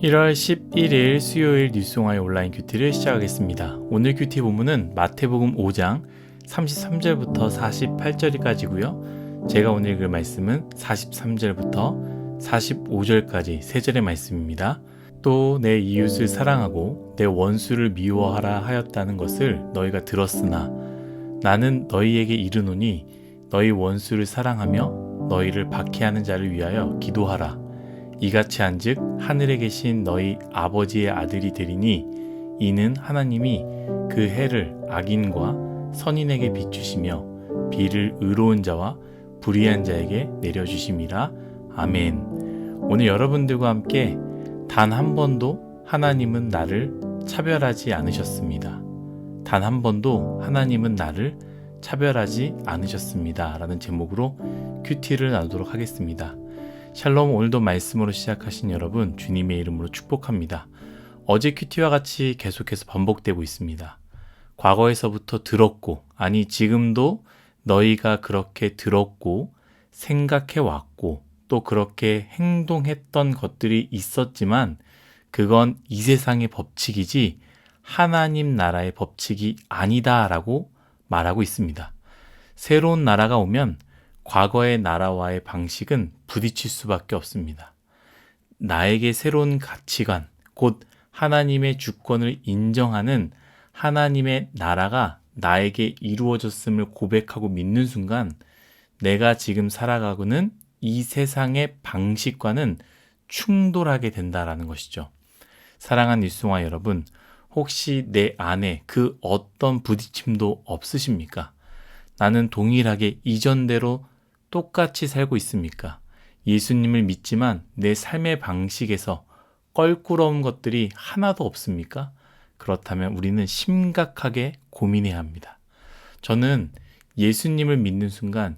1월 11일 수요일 뉴스공화의 온라인 큐티를 시작하겠습니다. 오늘 큐티 본문은 마태복음 5장 33절부터 48절까지고요. 제가 오늘 읽을 말씀은 43절부터 45절까지 세 절의 말씀입니다. 또 내 이웃을 사랑하고 내 원수를 미워하라 하였다는 것을 너희가 들었으나 나는 너희에게 이르노니 너희 원수를 사랑하며 너희를 박해하는 자를 위하여 기도하라. 이같이 한즉 하늘에 계신 너희 아버지의 아들이 되리니 이는 하나님이 그 해를 악인과 선인에게 비추시며 비를 의로운 자와 불의한 자에게 내려주심이라. 아멘. 오늘 여러분들과 함께 단 한 번도 하나님은 나를 차별하지 않으셨습니다. 단 한 번도 하나님은 나를 차별하지 않으셨습니다. 라는 제목으로 큐티를 나누도록 하겠습니다. 샬롬, 오늘도 말씀으로 시작하신 여러분 주님의 이름으로 축복합니다. 어제 큐티와 같이 계속해서 반복되고 있습니다. 과거에서부터 들었고, 아니 지금도 너희가 그렇게 들었고 생각해왔고 또 그렇게 행동했던 것들이 있었지만 그건 이 세상의 법칙이지 하나님 나라의 법칙이 아니다라고 말하고 있습니다. 새로운 나라가 오면 과거의 나라와의 방식은 부딪힐 수밖에 없습니다. 나에게 새로운 가치관, 곧 하나님의 주권을 인정하는 하나님의 나라가 나에게 이루어졌음을 고백하고 믿는 순간 내가 지금 살아가고는 이 세상의 방식과는 충돌하게 된다라는 것이죠. 사랑하는 뉴스공화 여러분, 혹시 내 안에 그 어떤 부딪힘도 없으십니까? 나는 동일하게 이전대로 똑같이 살고 있습니까? 예수님을 믿지만 내 삶의 방식에서 껄끄러운 것들이 하나도 없습니까? 그렇다면 우리는 심각하게 고민해야 합니다. 저는 예수님을 믿는 순간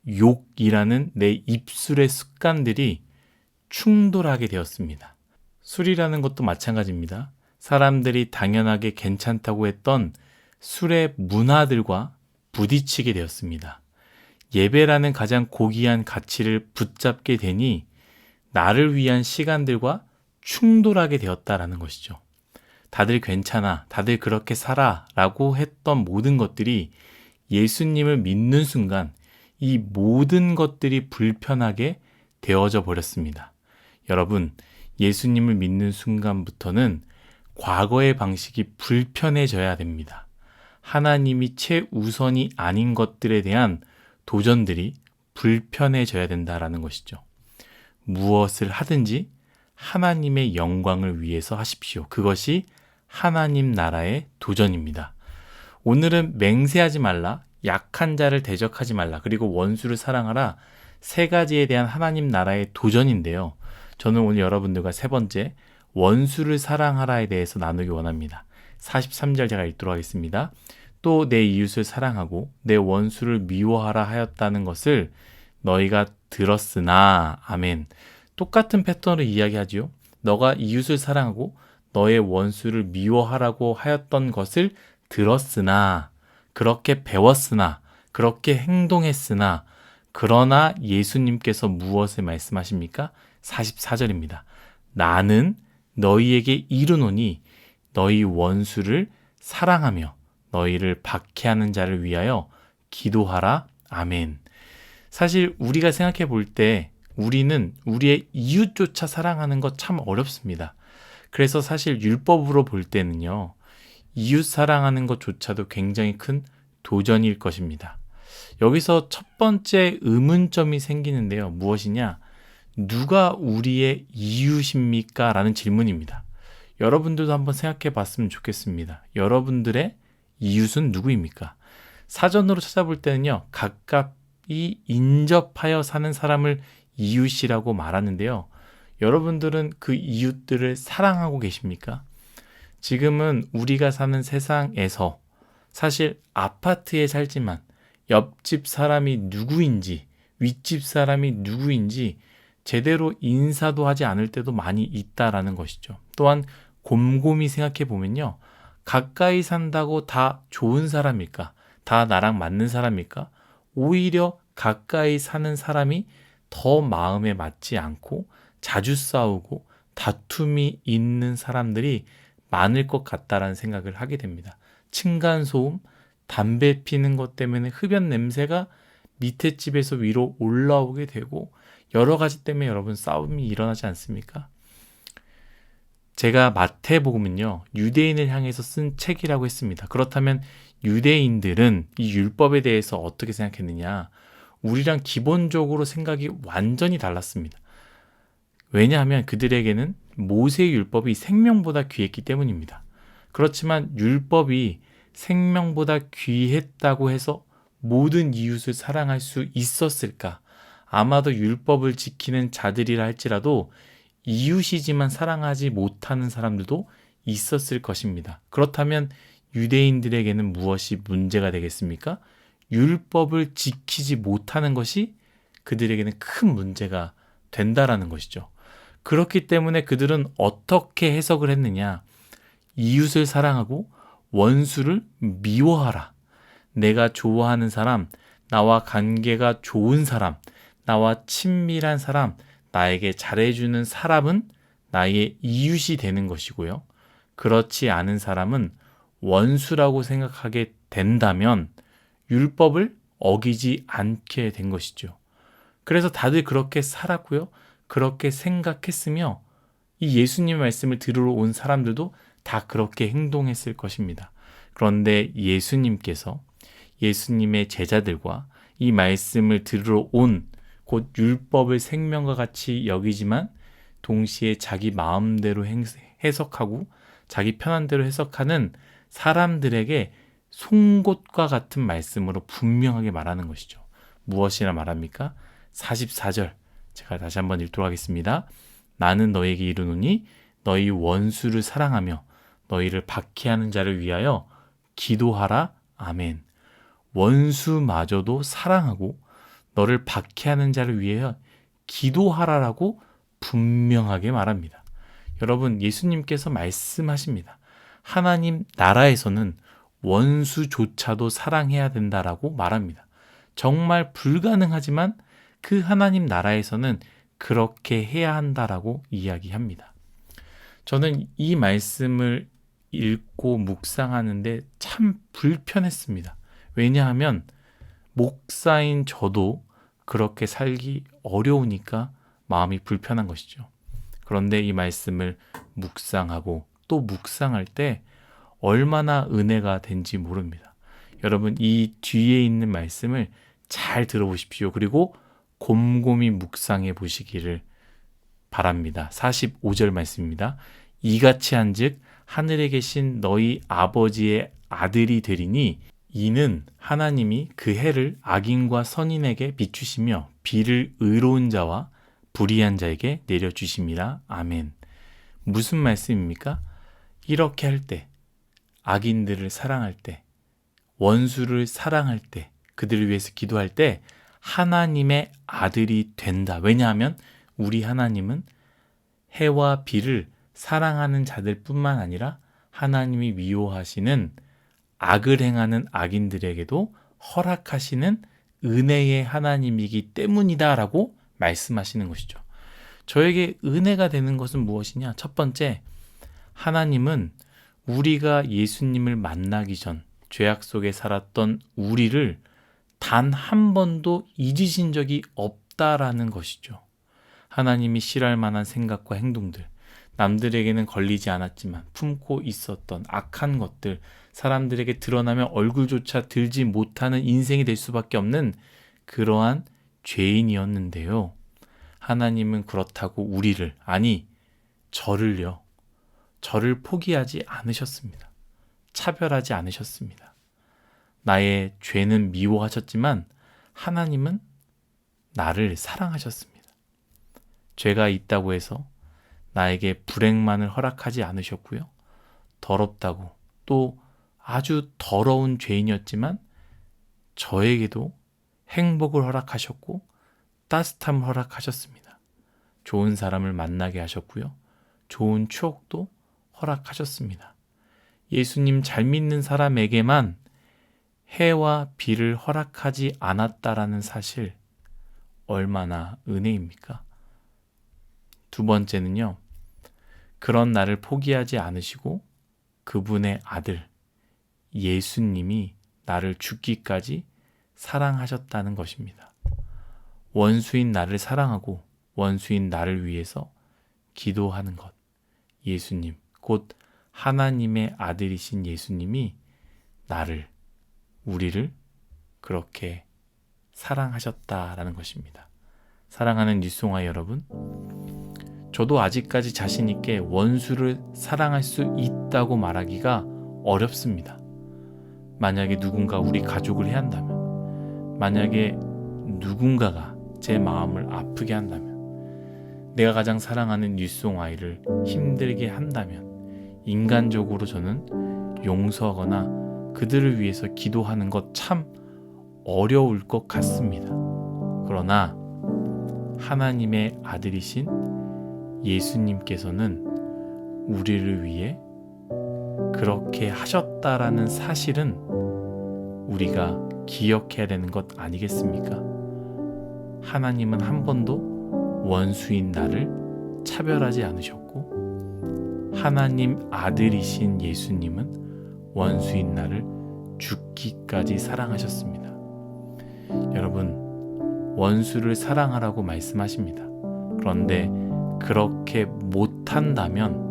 욕이라는 내 입술의 습관들이 충돌하게 되었습니다. 술이라는 것도 마찬가지입니다. 사람들이 당연하게 괜찮다고 했던 술의 문화들과 부딪히게 되었습니다. 예배라는 가장 고귀한 가치를 붙잡게 되니 나를 위한 시간들과 충돌하게 되었다라는 것이죠. 다들 괜찮아, 다들 그렇게 살아 라고 했던 모든 것들이 예수님을 믿는 순간 이 모든 것들이 불편하게 되어져 버렸습니다. 여러분, 예수님을 믿는 순간부터는 과거의 방식이 불편해져야 됩니다. 하나님이 최우선이 아닌 것들에 대한 도전들이 불편해져야 된다라는 것이죠. 무엇을 하든지 하나님의 영광을 위해서 하십시오. 그것이 하나님 나라의 도전입니다. 오늘은 맹세하지 말라, 약한 자를 대적하지 말라, 그리고 원수를 사랑하라, 세 가지에 대한 하나님 나라의 도전인데요. 저는 오늘 여러분들과 세 번째, 원수를 사랑하라에 대해서 나누기 원합니다. 43절 제가 읽도록 하겠습니다. 또 내 이웃을 사랑하고 내 원수를 미워하라 하였다는 것을 너희가 들었으나, 아멘. 똑같은 패턴으로 이야기하지요. 너가 이웃을 사랑하고 너의 원수를 미워하라고 하였던 것을 들었으나, 그렇게 배웠으나, 그렇게 행동했으나, 그러나 예수님께서 무엇을 말씀하십니까? 44절입니다. 나는 너희에게 이르노니 너희 원수를 사랑하며 너희를 박해하는 자를 위하여 기도하라. 아멘. 사실 우리가 생각해 볼 때 우리는 우리의 이웃조차 사랑하는 것 참 어렵습니다. 그래서 사실 율법으로 볼 때는요, 이웃 사랑하는 것조차도 굉장히 큰 도전일 것입니다. 여기서 첫 번째 의문점이 생기는데요. 무엇이냐? 누가 우리의 이웃입니까? 라는 질문입니다. 여러분들도 한번 생각해 봤으면 좋겠습니다. 여러분들의 이웃은 누구입니까? 사전으로 찾아볼 때는요, 가까이 인접하여 사는 사람을 이웃이라고 말하는데요. 여러분들은 그 이웃들을 사랑하고 계십니까? 지금은 우리가 사는 세상에서 사실 아파트에 살지만 옆집 사람이 누구인지, 윗집 사람이 누구인지 제대로 인사도 하지 않을 때도 많이 있다라는 것이죠. 또한 곰곰이 생각해 보면요, 가까이 산다고 다 좋은 사람일까? 다 나랑 맞는 사람일까? 오히려 가까이 사는 사람이 더 마음에 맞지 않고 자주 싸우고 다툼이 있는 사람들이 많을 것 같다라는 생각을 하게 됩니다. 층간소음, 담배 피는 것 때문에 흡연 냄새가 밑에 집에서 위로 올라오게 되고 여러 가지 때문에 여러분 싸움이 일어나지 않습니까? 제가 마태복음은요, 유대인을 향해서 쓴 책이라고 했습니다. 그렇다면 유대인들은 이 율법에 대해서 어떻게 생각했느냐? 우리랑 기본적으로 생각이 완전히 달랐습니다. 왜냐하면 그들에게는 모세의 율법이 생명보다 귀했기 때문입니다. 그렇지만 율법이 생명보다 귀했다고 해서 모든 이웃을 사랑할 수 있었을까? 아마도 율법을 지키는 자들이라 할지라도 이웃이지만 사랑하지 못하는 사람들도 있었을 것입니다. 그렇다면 유대인들에게는 무엇이 문제가 되겠습니까? 율법을 지키지 못하는 것이 그들에게는 큰 문제가 된다라는 것이죠. 그렇기 때문에 그들은 어떻게 해석을 했느냐? 이웃을 사랑하고 원수를 미워하라. 내가 좋아하는 사람, 나와 관계가 좋은 사람, 나와 친밀한 사람, 나에게 잘해주는 사람은 나의 이웃이 되는 것이고요. 그렇지 않은 사람은 원수라고 생각하게 된다면 율법을 어기지 않게 된 것이죠. 그래서 다들 그렇게 살았고요. 그렇게 생각했으며 이 예수님의 말씀을 들으러 온 사람들도 다 그렇게 행동했을 것입니다. 그런데 예수님께서 예수님의 제자들과 이 말씀을 들으러 온 곧 율법을 생명과 같이 여기지만 동시에 자기 마음대로 해석하고 자기 편한 대로 해석하는 사람들에게 송곳과 같은 말씀으로 분명하게 말하는 것이죠. 무엇이라 말합니까? 44절 제가 다시 한번 읽도록 하겠습니다. 나는 너에게 이르노니 너희 원수를 사랑하며 너희를 박해하는 자를 위하여 기도하라. 아멘. 원수마저도 사랑하고 너를 박해하는 자를 위하여 기도하라라고 분명하게 말합니다. 여러분, 예수님께서 말씀하십니다. 하나님 나라에서는 원수조차도 사랑해야 된다라고 말합니다. 정말 불가능하지만 그 하나님 나라에서는 그렇게 해야 한다라고 이야기합니다. 저는 이 말씀을 읽고 묵상하는데 참 불편했습니다. 왜냐하면 목사인 저도 그렇게 살기 어려우니까 마음이 불편한 것이죠. 그런데 이 말씀을 묵상하고 또 묵상할 때 얼마나 은혜가 된지 모릅니다. 여러분, 이 뒤에 있는 말씀을 잘 들어보십시오. 그리고 곰곰이 묵상해 보시기를 바랍니다. 45절 말씀입니다. 이같이 한즉 하늘에 계신 너희 아버지의 아들이 되리니 이는 하나님이 그 해를 악인과 선인에게 비추시며 비를 의로운 자와 불의한 자에게 내려주심이라. 아멘. 무슨 말씀입니까? 이렇게 할 때, 악인들을 사랑할 때, 원수를 사랑할 때, 그들을 위해서 기도할 때 하나님의 아들이 된다. 왜냐하면 우리 하나님은 해와 비를 사랑하는 자들 뿐만 아니라 하나님이 미워하시는 악을 행하는 악인들에게도 허락하시는 은혜의 하나님이기 때문이다라고 말씀하시는 것이죠. 저에게 은혜가 되는 것은 무엇이냐? 첫 번째, 하나님은 우리가 예수님을 만나기 전 죄악 속에 살았던 우리를 단 한 번도 잊으신 적이 없다라는 것이죠. 하나님이 싫어할 만한 생각과 행동들, 남들에게는 걸리지 않았지만 품고 있었던 악한 것들, 사람들에게 드러나면 얼굴조차 들지 못하는 인생이 될 수밖에 없는 그러한 죄인이었는데요. 하나님은 그렇다고 우리를, 아니 저를요, 저를 포기하지 않으셨습니다. 차별하지 않으셨습니다. 나의 죄는 미워하셨지만 하나님은 나를 사랑하셨습니다. 죄가 있다고 해서 나에게 불행만을 허락하지 않으셨고요. 더럽다고 또 아주 더러운 죄인이었지만 저에게도 행복을 허락하셨고 따뜻함을 허락하셨습니다. 좋은 사람을 만나게 하셨고요. 좋은 추억도 허락하셨습니다. 예수님 잘 믿는 사람에게만 해와 비를 허락하지 않았다라는 사실, 얼마나 은혜입니까? 두 번째는요, 그런 나를 포기하지 않으시고 그분의 아들 예수님이 나를 죽기까지 사랑하셨다는 것입니다. 원수인 나를 사랑하고 원수인 나를 위해서 기도하는 것. 예수님, 곧 하나님의 아들이신 예수님이 우리를 그렇게 사랑하셨다라는 것입니다. 사랑하는 뉴송아이 여러분, 저도 아직까지 자신 있게 원수를 사랑할 수 있다고 말하기가 어렵습니다. 만약에 누군가 우리 가족을 해한다면, 만약에 누군가가 제 마음을 아프게 한다면, 내가 가장 사랑하는 뉴송아이를 힘들게 한다면 인간적으로 저는 용서하거나 그들을 위해서 기도하는 것 참 어려울 것 같습니다. 그러나 하나님의 아들이신 예수님께서는 우리를 위해 그렇게 하셨다라는 사실은 우리가 기억해야 되는 것 아니겠습니까? 하나님은 한 번도 원수인 나를 차별하지 않으셨고 하나님 아들이신 예수님은 원수인 나를 죽기까지 사랑하셨습니다. 여러분, 원수를 사랑하라고 말씀하십니다. 그런데 그렇게 못한다면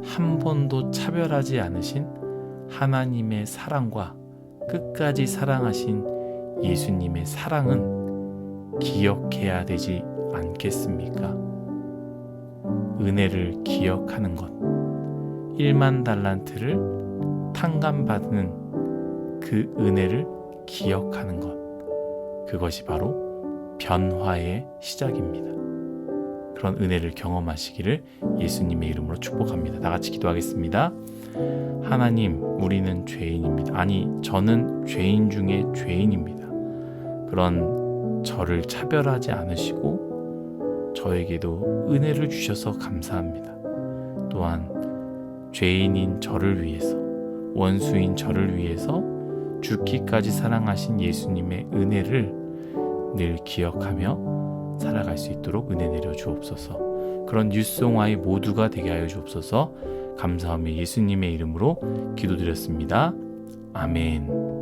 한 번도 차별하지 않으신 하나님의 사랑과 끝까지 사랑하신 예수님의 사랑은 기억해야 되지 않겠습니까? 은혜를 기억하는 것, 1만 달란트를 탕감받는 그 은혜를 기억하는 것, 그것이 바로 변화의 시작입니다. 그런 은혜를 경험하시기를 예수님의 이름으로 축복합니다. 다 같이 기도하겠습니다. 하나님, 우리는 죄인입니다. 아니, 저는 죄인 중에 죄인입니다. 그런 저를 차별하지 않으시고 저에게도 은혜를 주셔서 감사합니다. 또한 죄인인 저를 위해서, 원수인 저를 위해서 죽기까지 사랑하신 예수님의 은혜를 늘 기억하며 살아갈 수 있도록 은혜 내려 주옵소서. 그런 뉴송아이 모두가 되게 하여 주옵소서. 감사하며 예수님의 이름으로 기도드렸습니다. 아멘.